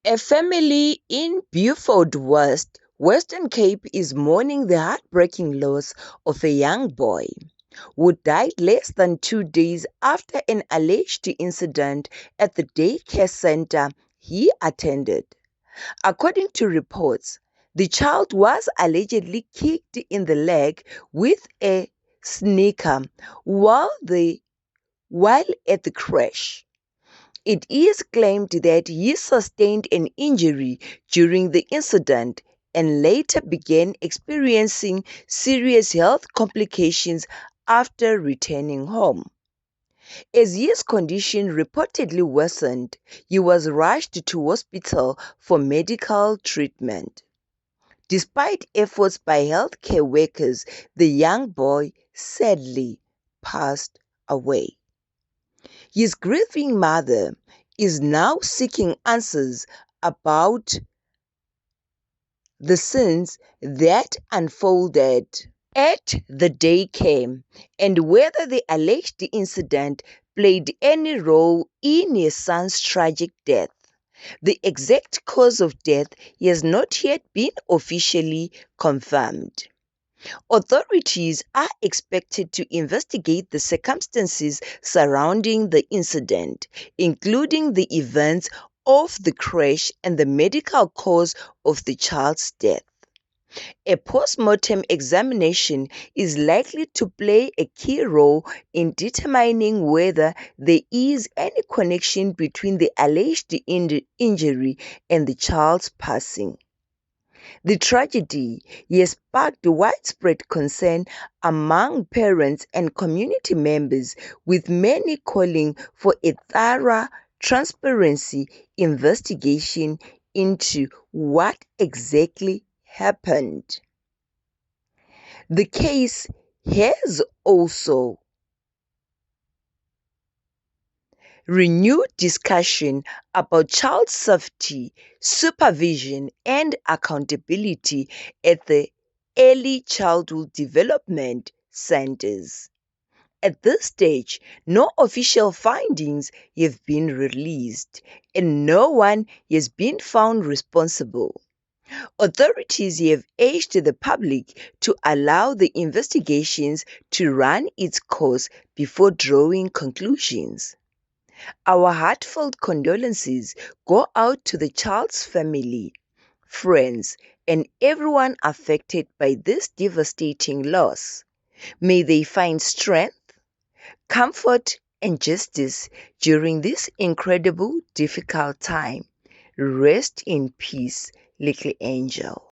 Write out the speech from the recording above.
A family in Beaufort West, Western Cape is mourning the heartbreaking loss of a young boy who died less than 2 days after an alleged incident at the daycare center he attended. According to reports, the child was allegedly kicked in the leg with a sneaker while at the crash. It is claimed that he sustained an injury during the incident and later began experiencing serious health complications after returning home. As his condition reportedly worsened, he was rushed to hospital for medical treatment. Despite efforts by healthcare workers, the young boy sadly passed away. His grieving mother is now seeking answers about the scenes that unfolded at the daycare and whether the alleged incident played any role in his son's tragic death. The exact cause of death has not yet been officially confirmed. Authorities are expected to investigate the circumstances surrounding the incident, including the events of the crash and the medical cause of the child's death. A post-mortem examination is likely to play a key role in determining whether there is any connection between the alleged injury and the child's passing. The tragedy has sparked widespread concern among parents and community members, with many calling for a thorough, transparent investigation into what exactly happened. The case has also renewed discussion about child safety, supervision, and accountability at the early childhood development centers. At this stage, no official findings have been released, and no one has been found responsible. Authorities have urged the public to allow the investigations to run its course before drawing conclusions. Our heartfelt condolences go out to the child's family, friends, and everyone affected by this devastating loss. May they find strength, comfort, and justice during this incredible, difficult time. Rest in peace, little angel.